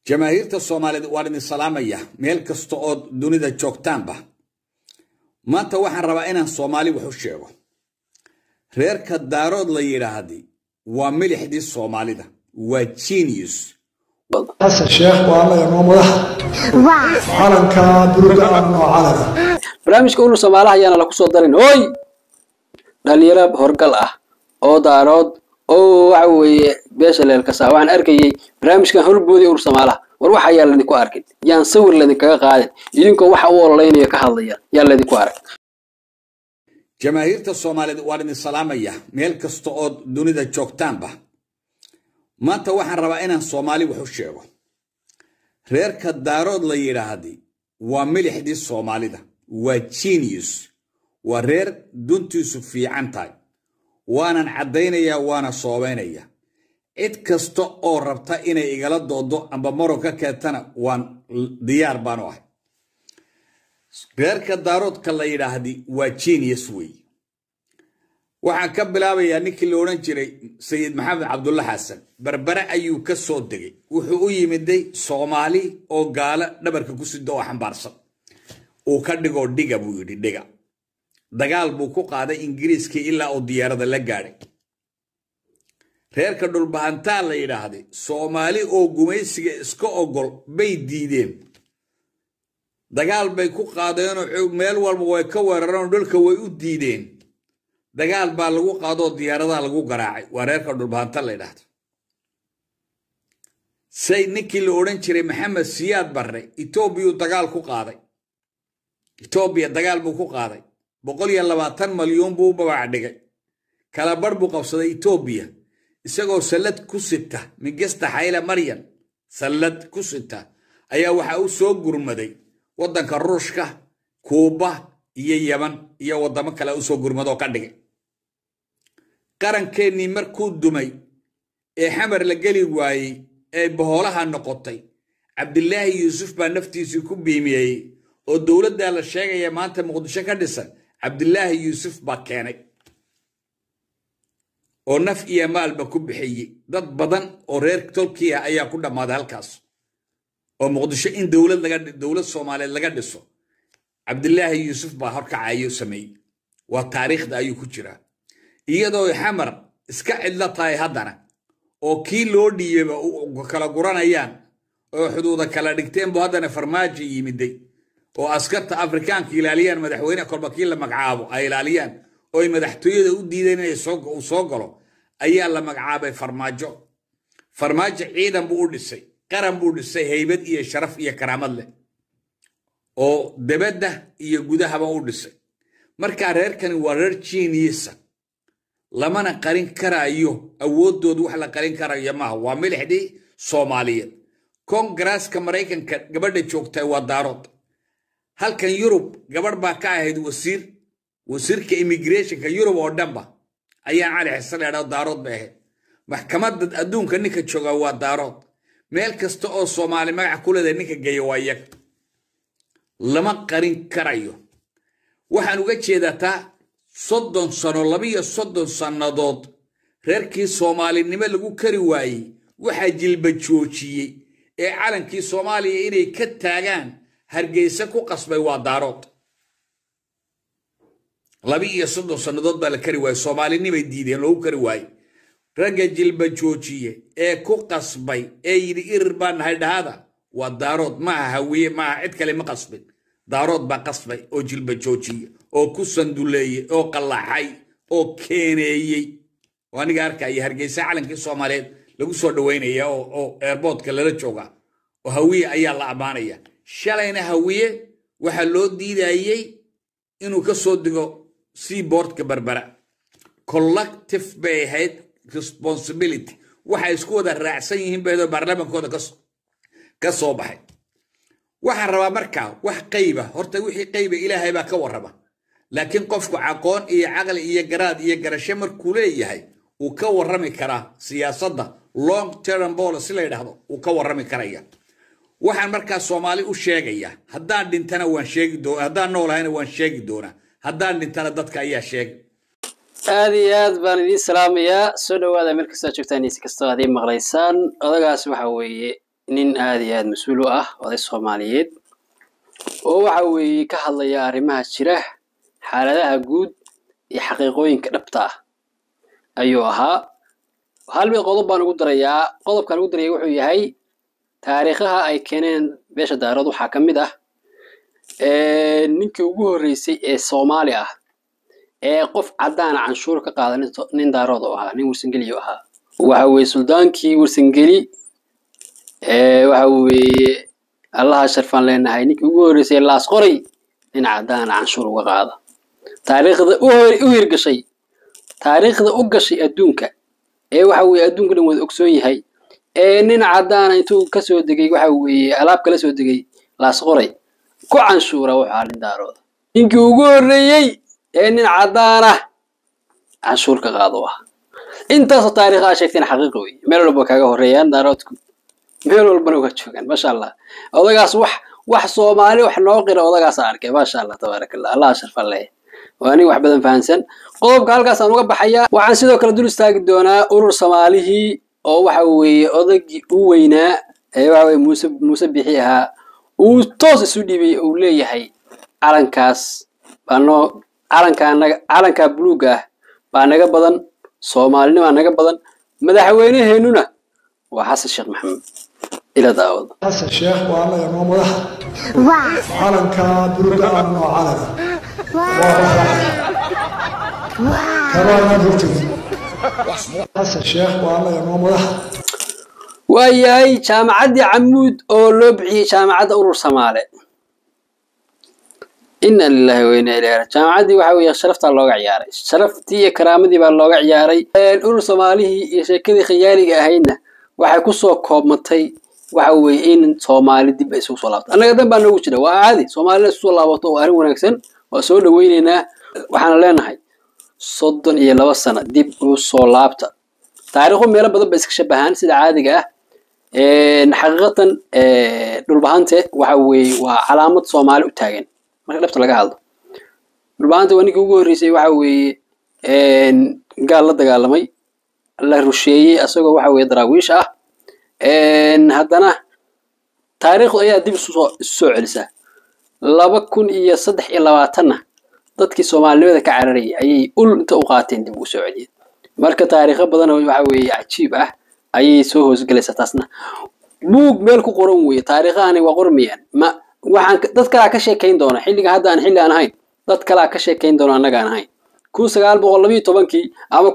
jamaahiirta Soomaaliyeed waa idin salaamaya meel kasta oo dunida joogtaanba maanta waxaan rabaa inaan Soomaali wax u sheego reerka daarood la yiraahdo waa milixdii Soomaalida waa genius حسن شيخ والله يا مدح علن كبرد أنه علن برامج كله سماعة يعني لو كسر دارين هوي دليل هرقل أو دارود أو عوي بيش للكساوان أركي برامج كان هربودي أور سماعة وروح يلا ديكو أركي يعني صور اللي كقاعد يدينكم واحد والله إني كحظية يلا ديكو أركي جماهير الصومال وارد السلامية ميل كستو دوني دا جوكتانبا maanta waxaan rabaa inaan Soomaali wax u sheego reerka daarood la yiraahdo waa milixdii Soomaalida waa genius waa reer duntiisu fiican tahay waanan cadeynaya waana soobeynaya cid kasta oo rabta inay igala doodo amba maro ka keetana waan diyaar baan u ahay reerka daaroodka la yiraahdo waa genius way waxaan ka bilaabayaa ninkii la oran jiray Sayid Maxamed Cabdulla Xasan barbara ayuu ka soo degay wuxuu u yimiday Soomaali oo gaala dhabarka ku sidoo xambaarsan oo ka dhigo dhiga buu yiri dhiga dagaal buu ku qaaday Ingiriiska ilaa oo diyaarada la gaaray reerka dhulbahantaa la yiraahdo Soomaali oo gumaysiga iska ogol bay diideen dagaal bay ku qaadeen oo meel walba way ka weerareen dhulka way u diideen dagaal baa lagu qaado diyaaradaha lagu garaacay waa reerka dhulbaanta la yiraahdo say ninkii la oran jiray Maxamed Siyaad Barre Itoobiya dagaal ku qaaday Itoobiya dagaal buu ku qaaday 120 milyan buu babac dhigay kala bar buu qabsaday Itoobiya isagoo salad ku sita migasta Hayla Maryan salad ku sita ayaa waxa uu soo gurmaday wadanka Ruushka Kuuba iyo Yaman iyo wadamo kale uu soo gurmado ka dhigay qarankeennii markuu dumay ee xamar la gali waayay ee boholaha noqotay Cabdullaahi Yuusuf baa naftiisa ku biimiyay oo dawladda la sheegay maanta Muqdisho ka dhisan Cabdullaahi Yuusuf baa keenay oo naf iyo maalba ku bixiyay dad badan oo reer Turkiya ayaa ku dhamaaday halkaas oo Muqdisho in dawlad Soomaaliyeed laga dhiso Cabdullaahi Yuusuf baa horkacay sameey waa taariikhda ayuu ku jiraa iyadoo xamar iska cidla tahay haddana oo kii loo dhiibay oo kala guranayaan oo xuduuda kala dhigteen buu haddana farmaajo yimiday oo askarta Afrikaanka ilaaliyaan madaxweyne kolba kii la magacaabo ay ilaaliyaan oo ay madaxtooyada u diideen inay soo galo ayaa la magacaabay farmaajo ciidan buu u dhisay qaran buu dhisay haybad iyo sharaf iyo karaamad leh oo debadda iyo gudahaba u dhisay marka reerkani waa reer genius lamana qarin karayo awoodoodu wax la qarin karayo ma waa milixdii Soomaaliyeed Congress-ka Mareykanka gabadha joogtay waa daarood halkan Yurub gabadh baa ka ahayd wasiirka immigration-ka Yurub oo dhanba ayaa Cali Xasan leeyahay daarood bay ahayd maxkamadda adduunka ninka jooga waa daarood meel kasta oo Soomaali magac ku leedahay ninka geeyo waa iyaga lama qarin karayo waxaan uga jeedaa 30 sano 30 sanadood reerkii Soomaalinimo lagu kari waayay waxa jilba joojiyay ee calankii Soomaaliya inay ka taagaan Hargeysa ku qasbay waa daarood 30 sanadood baa la kari waayay Soomaalinimo diideen lagu kari waayay ragga jilba joojiyay ee ku qasbay ee yiri irbaan haydhada waa daarood ma hawiye ma cid kale ma qasbin daarood baa qasbay oo jilba joojiye oo ku sanduleeyay oo qalaxay oo keeneeyay waaniga arkay Hargeysa calankii Soomaaliyeed lagu soo dhaweynaya oo airport-ka lala jooga oo hawiye ayaa la amaanaya shalayna hawiye waxa loo diidayay inuu ka soo digo seaboard-ka Berbera collective bay ahayd responsibility waxa isku wada raacsan yihiin beedo baarlamaankooda ka soo baxay waxaan rabaa markaa wax qayba horta wixii qayba Ilaahay baa ka warraba laakiin qofku aqoon iyo aqal iyo garaad iyo garasho markuu leeyahay uu ka warrami karaa siyaasadda long term policy la yiraahdo uu ka warrami karaya waxaan markaa Soomaali u sheegaya haddaan dhintana waan sheegi doonaa haddaan noolahayna waan sheegi doonaa haddaan dhintana dadka ayaa sheegay aad baan idin salaamayaa soo dhawaada meel kasta joogtaan si kasta aad maqlaysaan odagaas waxa weeye nin aad iyo aad mas-uul u ah oday Soomaaliyeed oo waxa weeye ka hadlaya arrimaha jira xaaladaha guud iyo xaqiiqooyinka dhabta ah ayuu ahaa hal mid qodob baan ugu darayaa qodobkan ugu daraya wuxuu yahay taariikhaha ay keeneen beesha daarood waxaa ka mid ah ninkii ugu horreysay ee Soomaali ah ee qof cadaan canshuur ka qaadan nin daarood oo ahaa nin warsangeli ahaa waxa weeye suldaankii warsangeli waxa weeye الله شرفان لنا هاي نك يقول رسالة لاس قري إن عدان عن شور وقاضة تاريخ ذا أوهر قشي تاريخ ذا أقشي أدونك وحوي أدونك لما أكسوي هاي إن عدان يتو كسو دقيق وحوي ألعاب كلسو دقيق لاس قري كو عن شورة وحال دارود إنك يقول ريي إن عدانة عن شور كقاضوها أنت تاريخ شيء حقيقي ملو بكاغو ريان دارودكم meel walbana uga joogan ma sha Allah odagaas wax Soomaali wax noo qira odagaas arkay ma sha Allah tabarakallah Allah sharfa leh waani wax badan fahansan qodobka halkaas aan uga baxaya waxaan sidoo kale dul istaagi doonaa urur Soomaalihi oo waxa weeye odagii u weynaa waxa weeye Muuse bixi ahaa uu toos isu dhibay uu leeyahay calankaas baano calanka buluuga ah baa naga badan Soomaalinimo naga badan madaxweynaheenuna waa Xasan Sheekh Maxamed إلى داود حسن الشيخ وأنا يوم مدح علم كبلوغ أمن وعلم كمان نبرتي حسن الشيخ وأنا يوم مدح وياي جامعة عمود أو لبعي جامعة أورور سمالة إن لله وإنا إليه راجعون جامعة وحوي شرفت الله عياري شرفتي كرامتي بالله عياري أورور سمالة يشكل خيالي هينا waxay ku soo koobmatay waxa weeye in Soomaali dib ay soo laabto anaga dan baan ugu jira waa caadi Soomaaliya soo laabato oo arrin wanaagsan oo soo dhaweynayna waxaan leenahay 32 sano dib u soo laabta taariikhu meel badan ba iska shabahan sida caadiga ah xaqiiqatan dhulbahante waxa weeye waa calaamad Soomaali u taagan marka dhabta laga hadlo dhulbahante wanigi ugu horeysay waxa weeye gaal la dagaalamay la rusheeyay asagoo waxa weeye daraawiish ah haddana taariikhdu ayaa dib soo celisa 2023 dadkii Soomaalida ka cararayay ayay inta u qaateen dib u soo celiyeen marka taariikho badan waxa weeye cajiib ah ayay soo hoosgalaysaa taasna buug meel ku qoran weeye taariikhahani waa qormiyaan ma waxaan dad kale ka sheekayn doona xilliga hadda aan xilli aan ahayn dad kale ka sheekayn doona anaga aan ahayn 1912 ama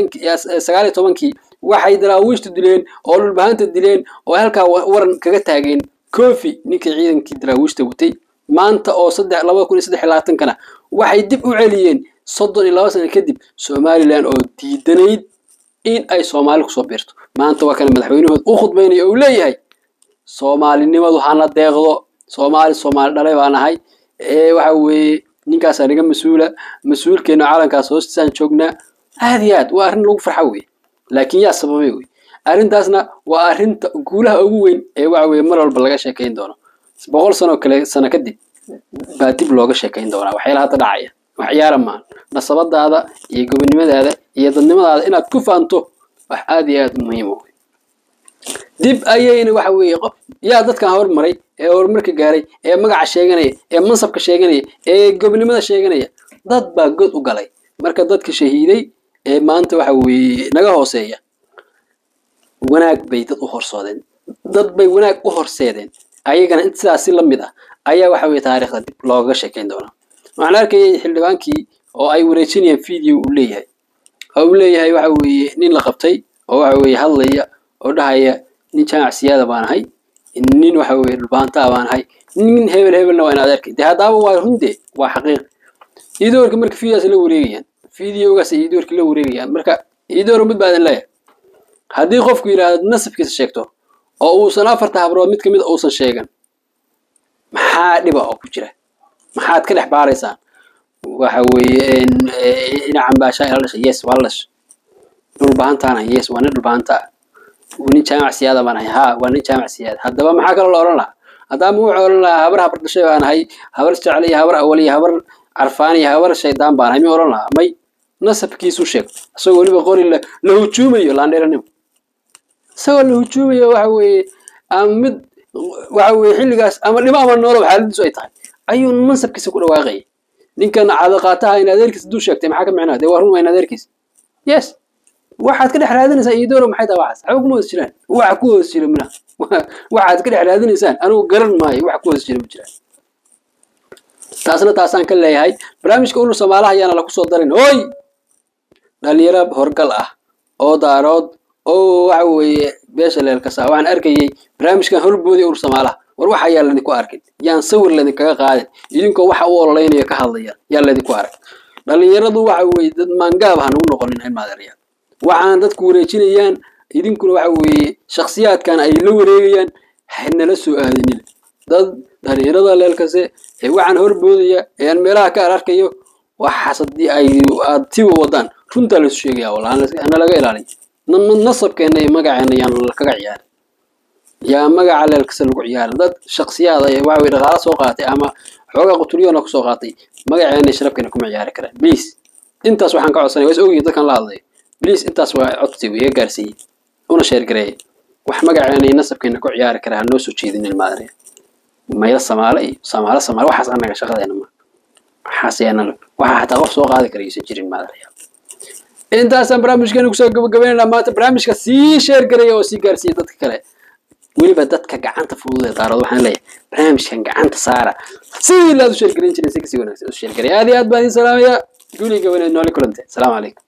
1929 waxay daraawiishtu dileen oo dhulbahanta dileen oo halka waran kaga taageen koofi ninkii ciidankii daraawiishta watay maanta oo 2023 kana waxay dib u celiyeen 32 sano kadib Soomaaliland oo diidanayd in ay Soomaali ku soo biirto maanta waa kan madaxweynuhu u khudbeynayo oo leeyahay Soomaalinimadu hana deeqdo Soomaali dhalay baan ahay waxa weeye ninkaas aniga mas'uulkeena calankaas hoostaan joognaa aad iyo aad waa arrin lagu farxo weey laakiin yaa sababay weey arrintaasna waa arrinta guulaha ugu weyn ee waxa weeye mar walba laga sheekayn doono 100 sano kadib baa dib looga sheekayn doonaa waxyaalaha hadda dhacaya wax ciyaar ma nasabadaada iyo gobonimadaada iyo dadnimadaada inaad ku faanto wax aad iyo aad muhiim ah dib ayayna waxa weeye qof yaa dadka hormaray ee horumarka gaaray ee magaca sheeganaya ee mansabka sheeganaya ee gobonimada sheeganaya dad baa god u galay marka dadka shahiiday ee maanta waxa weeye naga hooseeya wanaag bay dad u horsoodeen dad bay wanaag u horseedeen ayagana intaas la mid ah ayaa waxa weeye taariikhda dib looga sheekayn doona waxaan arkay xildhibaankii oo ay wareejinayaan video u leeyahay waxa weeye nin la qabtay oo waxa weeye hadlaya oo dhahaya nin jamacsiyada baan ahay nin waxa weeye dhulbaanta baan ahay nin hebelna waa inaad arkay hadaba waa runtii waa xaqiiq idoorka marka videogaas la wareegayaan videogaas idoorka la wareegayaan marka idoor mid baadan leeyahay hadii qofku yiraahdo nasabkiisa sheegto oo uusan afarta habrood mid kamid uusan sheegan maxaa dhiba oo ku jira maxaad ka dhex baaraysaan waxa weeye in cambaasha ila dhashay yes wallash dhulbaantaana yes waa dhulbaanta wani jaamac siyaada baan ahay ha wani jaamac siyaada hadaba maxaa kale la oran lahaa hadaba uu oran lahaa habar dhashay baan ahay habar jecel iyo habar awliya habar arfaan iyo habar shaydaan baan ahay mi oran lahaa may nasabkiisu sheeg asagoo waliba qori la hujuumayo laandheeranimo isagoo la hujuumaya waxa weeye ama mid waxa weeye xilligaas ama dhimo ama noolo xaaladiisu ay tahay ayuu mansabkiisa ku dhawaaqay ninkan caadaqaataha in adeerkiisa duu sheegtay maxaa ka micnaa dee waa run in adeerkiisa yes waxaad ka dhex raadinaysaan iyo dooro maxay tahay waxaas xog ma hoos jiraan waxa ku hoos jira mina waxaad ka dhex raadinaysaan anigu garan maayo waxa ku hoos jira ma jiraan taasna taasaan ka leeyahay barnaamijka urur Soomaaliha ayaana la ku soo darin hooy dhalinyaro horgal ah oo daarood oo waxa weeye beesha leelka saa waxaan arkayay barnaamijkan horboodii urur Soomaaliha war waxa ayaa ladin ku arkay yaan sawir ladin kaga qaadin idinkoo waxa uu ololeynayo ka hadlaya yaa ladin ku arkay dhalinyaradu waxa weeye dad maangaab ah ugu noqonin in maadariyad waxaan dadku wareejinayaan idinkuna waxa weeye shakhsiyaadkan ay la wareegayaan hanala soo aadinin dad dhalinyarada leelkase ee waxaan horboodaya ee aan meelaha ka arkayo waxa sadii ay aad tii wadaan runta la sheegaya wallahi ana laga ilaaliyo nasabkeena iyo magaceena yaan kaga ciyaar yaa magaca leelkase lagu ciyaar dad shakhsiyaad ay waxa weeye dhaqaale soo qaatay ama xoogaa quturiyona ku soo qaatay magaceena sharafkeena kuma ciyaari karaan please intaas waxaan ka codsanay way ogyihiin dadkan la hadlay please intaas waa codsi way gaarsiin una share gareey wax magaceena nasabkeena ku ciyaari karaa noo soo jeedin ilmaadare mayla Soomaali waxaas anaga shaqadeena ma xaasiyana waxa xataa qof soo qaadi karaysa jirin maadare intaas aan barnaamijkeena ku soo gabagabeynaa maanta barnaamijka sii share gareey oo sii gaarsiin dadka kale weliba dadka gacanta fudud ee daarad waxaan leeyahay barnaamijkan gacanta saara si la u share gareyn jiray si wanaagsan u share gareey aad iyo aad baan salaamaya guuliga wanaag nooli kulante assalaamu calaykum